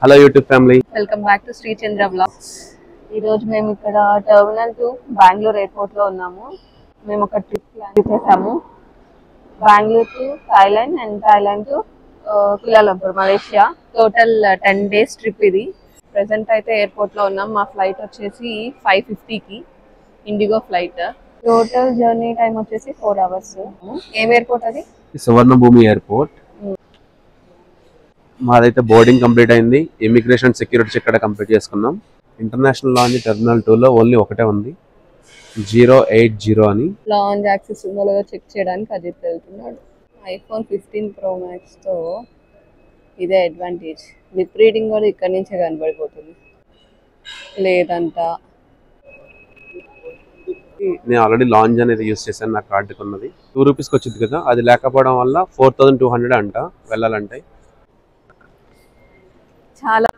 Hello YouTube family, welcome back to Sri Chandra blogs. ఈ రోజు మేము ఇక్కడ టెర్మినల్ 2 బెంగళూరు ఎయిర్పోర్ట్ లో ఉన్నాము. మేము ఒక ట్రిప్ ప్లాన్ చేసాము. Bengaluru to Thailand and Thailand to Kuala Lumpur Malaysia. Total 10 days trip ఇది. ప్రెసెంట్ అయితే ఎయిర్పోర్ట్ లో ఉన్నాం. మా ఫ్లైట్ వచ్చేసి 5:50కి IndiGo flight. Total journey time వచ్చేసి 4 hours. ఏం ఎయిర్పోర్ట్ అది? Suvarnabhumi airport. మాదైతే బోర్డింగ్ కంప్లీట్ అయింది. ఇమిగ్రేషన్ సెక్యూరిటీ చెక్ కూడా కంప్లీట్ చేసుకున్నాం. ఇంటర్నేషనల్ లాంజ్ టెర్మినల్ 2 లో ఓన్లీ ఒకటే ఉంది, 080 అని. లాంజ్ యాక్సెస్ ఉందో లేదో చెక్ చేయడానికి అజిత్ వెళ్తున్నాడు. iPhone 15 Pro Max తో ఇదే అడ్వాంటేజ్. లిప్ రీడింగ్ కూడా ఇక్కడ నుంచే కనబడిపోతుంది. లేదంట నేను ఆల్రెడీ లాంజ్ అనేది యూస్ చేశాను. నా కార్డుకి ఉన్నది 2 రూపీస్కి వచ్చింది కదా, అది లేకపోవడం వల్ల 4200 అంట వెళ్ళాలంటే. చాలా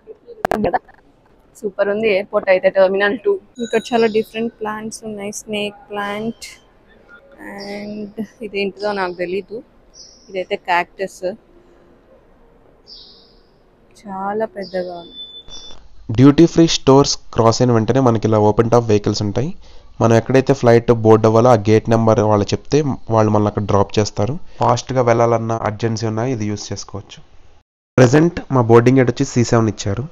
సూపర్ ఉంది ఎయిర్పోర్ట్ అయితే. టెర్మినల్ 2 ఇక్కడ చాలా డిఫరెంట్ ప్లాంట్స్ ఉన్నాయి. స్నేక్ ప్లాంట్ అండ్ ఇదేంటిదో నాకు తెలీదు. ఇదైతే క్యాక్టస్, చాలా పెద్దగా ఉంది. డ్యూటీ ఫ్రీ స్టోర్స్ క్రాస్ అయిన వెంటనే మనకి ఇలా ఓపెన్ టాప్ వెహికల్స్ ఉంటాయి. మనం ఎక్కడైతే ఫ్లైట్ బోర్డ్ అవ్వాలో ఆ గేట్ నెంబర్ వాళ్ళు చెప్తే వాళ్ళు మనల్ని అక్కడ డ్రాప్ చేస్తారు. ఫాస్ట్గా వెళ్ళాలన్న అర్జెన్సీ ఉన్నాయి, ఇది యూస్ చేసుకోవచ్చు. ప్రెజెంట్ మా బోర్డింగ్ గేట్ వచ్చి C7 ఇచ్చారు.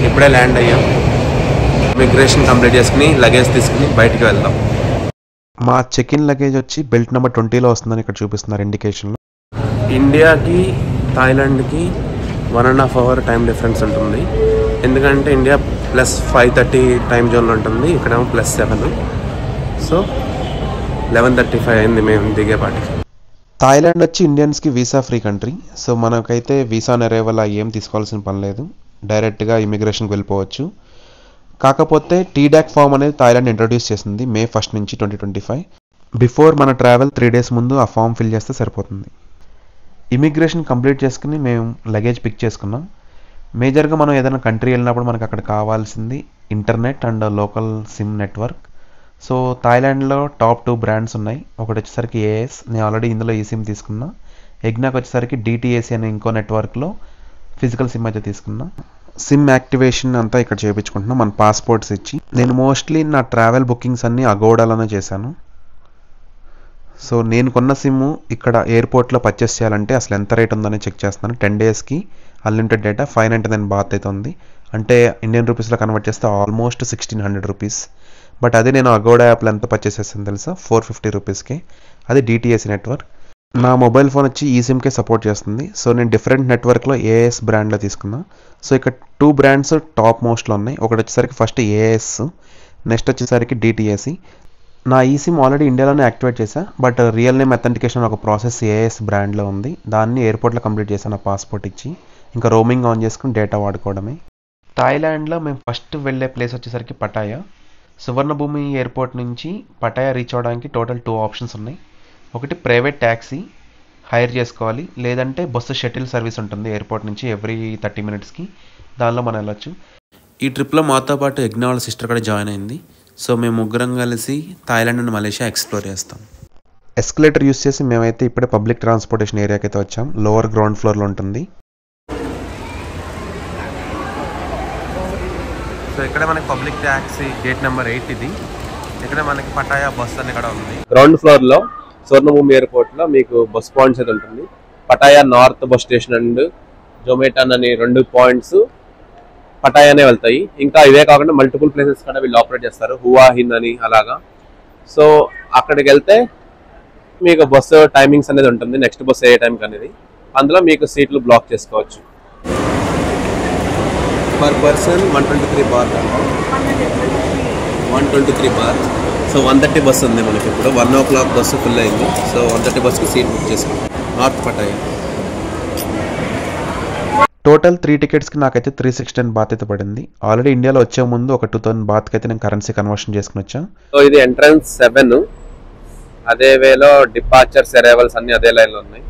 ఇప్పుడే ల్యాండ్ అయ్యాం. ఇమిగ్రేషన్ కంప్లీట్ చేసుకుని లగేజ్ తీసుకుని బయటికి వెళ్దాం. మా చెక్ ఇన్ లగేజ్ వచ్చి బెల్ట్ నెంబర్ 20లో వస్తుందని ఇక్కడ చూపిస్తున్నారు ఇండికేషన్లో. ఇండియాకి థాయిలాండ్కి 1.5 hour టైం డిఫరెన్స్ ఉంటుంది. ఎందుకంటే ఇండియా +5:30 టైం జోన్లో ఉంటుంది, ఇక్కడేమో +7. సో 11:35 అయింది మేము దిగేపాటికి. థాయిలాండ్ వచ్చి ఇండియన్స్కి వీసా ఫ్రీ కంట్రీ. సో మనకైతే వీసా అరైవల్ ఏం తీసుకోవాల్సిన పని లేదు, డైరెక్ట్గా ఇమిగ్రేషన్కి వెళ్ళిపోవచ్చు. కాకపోతే టీడాక్ ఫామ్ అనేది థాయిలాండ్ ఇంట్రడ్యూస్ చేసింది May 1 నుంచి 2025. బిఫోర్ మన ట్రావెల్ 3 days ముందు ఆ ఫామ్ ఫిల్ చేస్తే సరిపోతుంది. ఇమిగ్రేషన్ కంప్లీట్ చేసుకుని మేము లగేజ్ పిక్ చేసుకున్నాం. మేజర్గా మనం ఏదైనా కంట్రీ వెళ్ళినప్పుడు మనకు అక్కడ కావాల్సింది internet and local SIM network. So థాయిలాండ్లో టాప్ 2 బ్రాండ్స్ ఉన్నాయి. ఒకటి వచ్చేసరికి AS, నేను ఆల్రెడీ ఇందులో ఈ సిమ్ తీసుకున్నా. ఎగ్నాక్ వచ్చేసరికి DTAC అనే ఇంకో నెట్వర్క్లో ఫిజికల్ సిమ్ అయితే తీసుకున్నా. సిమ్ యాక్టివేషన్ అంతా ఇక్కడ చేయించుకుంటున్నాం మన పాస్పోర్ట్స్ ఇచ్చి. నేను మోస్ట్లీ నా ట్రావెల్ బుకింగ్స్ అన్నీ అగోడాలోనే చేశాను. సో నేను కొన్న సిమ్ ఇక్కడ ఎయిర్పోర్ట్లో పర్చేస్ చేయాలంటే అసలు ఎంత రేట్ ఉందని చెక్ చేస్తున్నాను. 10 daysకి అన్లిమిటెడ్ డేటా 599 బాత్ అయితే ఉంది. అంటే ఇండియన్ రూపీస్లో కన్వర్ట్ చేస్తే ఆల్మోస్ట్ 1600 రూపీస్. బట్ అదే నేను అగోడా యాప్లో ఎంత పర్చేస్ చేస్తాను తెలుసా, 450 రూపీస్కి. అది DTAC నెట్వర్క్. నా మొబైల్ ఫోన్ వచ్చి ఈ సిమ్కే సపోర్ట్ చేస్తుంది. సో నేను డిఫరెంట్ నెట్వర్క్లో AS బ్రాండ్లో తీసుకున్నా. సో ఇక్కడ 2 brands టాప్ మోస్ట్లో ఉన్నాయి. ఒకటి వచ్చేసరికి ఫస్ట్ AS, నెక్స్ట్ వచ్చేసరికి DTAC. నా ఈ సిమ్ ఆల్రెడీ ఇండియాలోనే యాక్టివేట్ చేశా, బట్ రియల్ నేమ్ అథెంటికేషన్ ఒక ప్రాసెస్ AS బ్రాండ్లో ఉంది. దాన్ని ఎయిర్పోర్ట్లో కంప్లీట్ చేశాను నా పాస్పోర్ట్ ఇచ్చి. ఇంకా రోమింగ్ ఆన్ చేసుకుని డేటా వాడుకోవడమే. థాయిలాండ్లో మేము ఫస్ట్ వెళ్ళే ప్లేస్ వచ్చేసరికి పటాయా. సువర్ణభూమి ఎయిర్పోర్ట్ నుంచి పటాయా రీచ్ అవ్వడానికి టోటల్ 2 ఆప్షన్స్ ఉన్నాయి. ఒకటి ప్రైవేట్ ట్యాక్సీ హైర్ చేసుకోవాలి, లేదంటే బస్సు షటిల్ సర్వీస్ ఉంటుంది ఎయిర్పోర్ట్ నుంచి ఎవ్రీ 30 minutesకి, దానిలో మనం వెళ్ళొచ్చు. ఈ ట్రిప్లో మాతో పాటు యజ్ఞ వాళ్ళ సిస్టర్ కూడా జాయిన్ అయింది. సో మేము ముగ్గురం కలిసి థాయిలాండ్ అండ్ మలేషియా ఎక్స్ప్లోర్ చేస్తాం. ఎస్కలేటర్ యూస్ చేసి మేమైతే ఇప్పుడే పబ్లిక్ ట్రాన్స్పోర్టేషన్ ఏరియాకి అయితే వచ్చాం. లోవర్ గ్రౌండ్ ఫ్లోర్లో ఉంటుంది. సో ఇక్కడ మనకి పబ్లిక్ ట్యాక్సీ గేట్ నెంబర్ 8 ఇది. ఇక్కడ మనకి పటాయా బస్ అని కూడా ఉంది. గ్రౌండ్ ఫ్లోర్ లో సువర్ణభూమి ఎయిర్పోర్ట్ లో మీకు బస్ పాయింట్స్ అయితే ఉంటుంది. Pattaya north bus station and Jomtien అని 2 పాయింట్స్ పటాయానే వెళ్తాయి. ఇంకా ఇవే కాకుండా మల్టిపుల్ ప్లేసెస్ కూడా వీళ్ళు ఆపరేట్ చేస్తారు. హువా హిన్ అని అలాగా సో అక్కడికి వెళ్తే మీకు బస్సు టైమింగ్స్ అనేది ఉంటుంది, నెక్స్ట్ బస్సు ఏ టైంకి అనేది. అందులో మీకు సీట్లు బ్లాక్ చేసుకోవచ్చు. Per person 123 bar, 123 bar. So 130 bus ఉంది మనకి ఇప్పుడు. 1 o'clock బస్సు ఫుల్ అయింది. సో 130 బస్సుకి సీట్ బుక్ చేసుకుంటాం నార్త్ పటాయా. టోటల్ 3 టికెట్స్కి నాకైతే 316 బాత్ అయితే పడింది. ఆల్రెడీ ఇండియాలో వచ్చే ముందు ఒక 2000 బాత్కి అయితే నేను కరెన్సీ కన్వర్షన్ చేసుకుని వచ్చాను. సో ఇది ఎంట్రన్స్ 7, అదే వేలో డిపార్చర్స్ అరైవల్స్ అన్ని అదే లైన్లో ఉన్నాయి.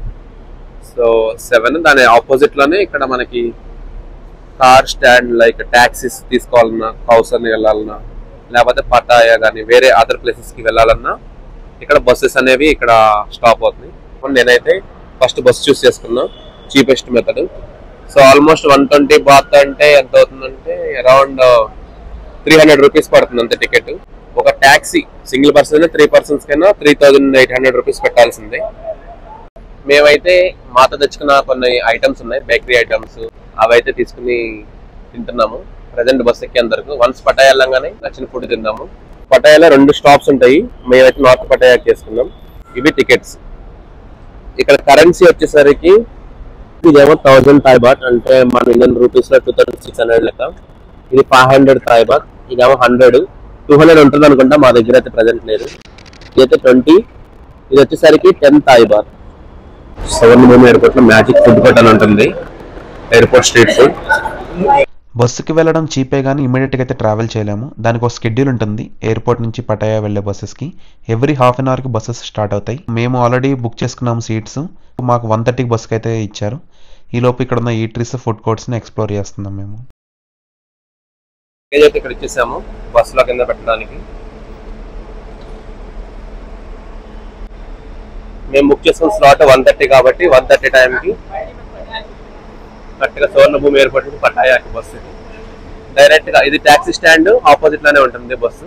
సో 7 దాని ఆపోజిట్లోనే ఇక్కడ మనకి కార్ స్టాండ్, లైక్ ట్యాక్సీస్ తీసుకోవాలన్నా, కౌసర్ని వెళ్ళాలన్నా, లేకపోతే పటాయా కానీ వేరే అదర్ ప్లేసెస్కి వెళ్ళాలన్నా ఇక్కడ బస్సెస్ అనేవి ఇక్కడ స్టాప్ అవుతుంది. నేనైతే ఫస్ట్ బస్సు చూస్ చేసుకున్నా, cheapest method. So almost 120 baht అంటే ఎంత అవుతుందంటే అరౌండ్ 300 రూపీస్ పడుతుంది అంతే టికెట్. ఒక ట్యాక్సీ సింగిల్ పర్సన్ 3 persons కైనా 3800 రూపీస్ పెట్టాల్సిందే. మేమైతే మాతో తెచ్చుకున్న కొన్ని ఐటమ్స్ ఉన్నాయి, బేకరీ ఐటమ్స్, అవైతే తీసుకుని తింటున్నాము ప్రజెంట్ బస్ ఎక్కేందరకు. వన్స్ పటాయా వెళ్ళంగానే నచ్చిన ఫుడ్ తిందాము. పటాయాలో 2 స్టాప్స్ ఉంటాయి, మేమైతే నార్త్ పటాయాకి చేసుకున్నాం. ఇవి టికెట్స్. ఇక్కడ కరెన్సీ వచ్చేసరికి ఇదేమో 1000 Thai baht, అంటే మన ఇండియన్ రూపీస్ లో 2600 లెక్క. ఇది 500 Thai baht, ఇదేమో 100, 200 ఉంటుంది అనుకుంటా. మా దగ్గర అయితే ప్రజెంట్ లేదు. ఇదైతే 20, ఇది వచ్చేసరికి 10 Thai baht. సువర్ణభూమి ఎయిర్పోర్ట్ లో మ్యాజిక్ ఫుడ్ కోర్ట్ అని ఉంటుంది, ఎయిర్పోర్ట్ స్ట్రీట్ ఫుడ్. బస్సుకి వెళ్ళడం చీపే కానీ ఇమీడియట్గా అయితే ట్రావెల్ చేయలేము. దానికి ఒక షెడ్యూల్ ఉంటుంది. ఎయిర్పోర్ట్ నుంచి పటాయా వెళ్ళే బస్సెస్కి ఎవ్రీ హాఫ్ అన్ అవర్కి బస్సెస్ స్టార్ట్ అవుతాయి. మేము ఆల్రెడీ బుక్ చేసుకున్నాము సీట్స్. మాకు 130 బస్సుకి అయితే ఇచ్చారు. ఈలోపు ఇక్కడ ఉన్న ఈట్రీస్, ఫుడ్ కోర్ట్స్ని ఎక్స్ప్లోర్ చేస్తున్నాం మేము. ఏదైతే ఇక్కడ ఇచ్చేసాము బస్సులో కింద పెట్టడానికి. మేము బుక్ చేసుకున్న స్లాట్ 130 కాబట్టి 130 టైంకి కరెక్ట్గా సువర్ణభూమి ఎయిర్పోర్ట్ నుంచి పటాయాకి బస్సు. డైరెక్ట్ గా ఇది టాక్సీ స్టాండ్ ఆపోజిట్ లోనే ఉంటుంది బస్సు.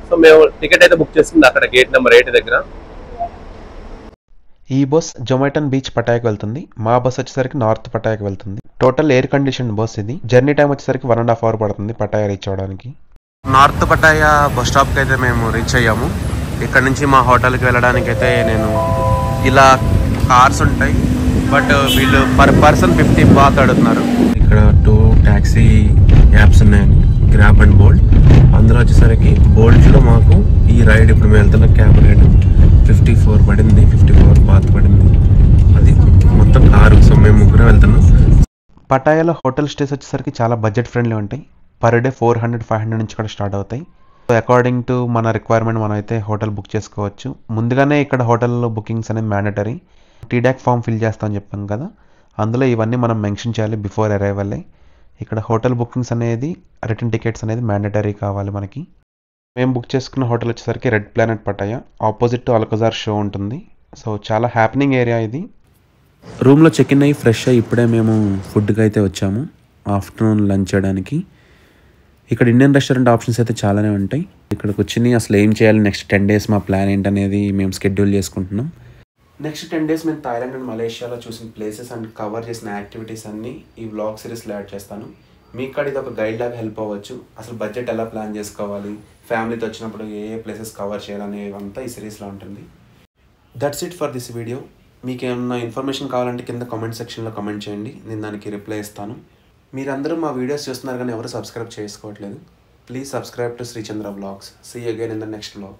సో మేము టికెట్ అయితే బుక్ చేసుకుంది అక్కడ గేట్ నెంబర్ 8 దగ్గర. ఈ బస్ జొమాటన్ బీచ్ పటాయాకి వెళ్తుంది. మా బస్ వచ్చేసరికి నార్త్ పటాయాకి వెళ్తుంది. టోటల్ ఎయిర్ కండిషన్ బస్ ఇది. జర్నీ టైం వచ్చేసరికి 1.5 hours పడుతుంది పటాయా రీచ్ అవ్వడానికి. నార్త్ పటాయా బస్ స్టాప్కి అయితే మేము రీచ్ అయ్యాము. ఇక్కడ నుంచి మా హోటల్కి వెళ్ళడానికి అయితే ఇలా కార్స్ ఉంటాయి, బట్ వీళ్ళు పర్ పర్సన్ 50 బాత్ అడుగుతున్నారు. ఇక్కడ 2 ట్యాక్సీ యాప్స్ ఉన్నాయని, గ్రాబ్ అండ్ బోల్ట్. అందులో వచ్చేసరికి బోల్ట్లో మాకు ఈ రైడ్ ఇప్పుడు మేము వెళ్తున్న క్యాబ్ రైడ్ 54 పడింది, 54 బాత్ పడింది. అది మొత్తం కారు. సో మేము ముగ్గురు వెళ్తున్నాం. పటాయాలో హోటల్ స్టేస్ వచ్చేసరికి చాలా బడ్జెట్ ఫ్రెండ్లీ ఉంటాయి. పర్ డే 400-500 నుంచి కూడా స్టార్ట్ అవుతాయి. సో అకార్డింగ్ టు మన రిక్వైర్మెంట్ మనం అయితే హోటల్ బుక్ చేసుకోవచ్చు. ముందుగానే ఇక్కడ హోటల్లో బుకింగ్స్ అనేది మ్యాండటరీ. టీడాక్ ఫామ్ ఫిల్ చేస్తామని చెప్పాం కదా, అందులో ఇవన్నీ మనం మెన్షన్ చేయాలి బిఫోర్ అరైవల్. ఇక్కడ హోటల్ బుకింగ్స్ అనేది, రిటర్న్ టికెట్స్ అనేది మ్యాండటరీ కావాలి మనకి. మేము బుక్ చేసుకున్న హోటల్ వచ్చేసరికి red planet Pattaya, opposite to Alcazar show ఉంటుంది. సో చాలా హ్యాపెనింగ్ ఏరియా ఇది. రూమ్లో చెక్ ఇన్ అయ్యి ఫ్రెష్ అయ్యి ఇప్పుడే మేము ఫుడ్కి అయితే వచ్చాము ఆఫ్టర్నూన్ లంచ్ చేయడానికి. ఇక్కడ ఇండియన్ రెస్టారెంట్ ఆప్షన్స్ అయితే చాలానే ఉంటాయి. ఇక్కడికి వచ్చి అసలు ఏం చేయాలి, నెక్స్ట్ 10 days మా ప్లాన్ ఏంటనేది మేము షెడ్యూల్ చేసుకుంటున్నాం. నెక్స్ట్ 10 days మేము థాయిలాండ్ అండ్ మలేషియాలో చూసిన ప్లేసెస్ అండ్ కవర్ చేసిన యాక్టివిటీస్ అన్నీ ఈ వ్లాగ్ సిరీస్లో యాడ్ చేస్తాను. మీకు కూడా ఇది ఒక గైడ్ లాగా హెల్ప్ అవ్వచ్చు. అసలు బడ్జెట్ ఎలా ప్లాన్ చేసుకోవాలి, ఫ్యామిలీతో వచ్చినప్పుడు ఏ ఏ ప్లేసెస్ కవర్ చేయాలనేవంతా ఈ సిరీస్లో ఉంటుంది. That's it for this video. మీకు ఏమన్నా ఇన్ఫర్మేషన్ కావాలంటే కింద కామెంట్ సెక్షన్లో కామెంట్ చేయండి, నేను దానికి రిప్లై ఇస్తాను. మీరందరూ మా వీడియోస్ చూస్తున్నారు కానీ ఎవరు సబ్స్క్రైబ్ చేసుకోవట్లేదు. Please subscribe to Srichandra vlogs. See you again in the next vlog.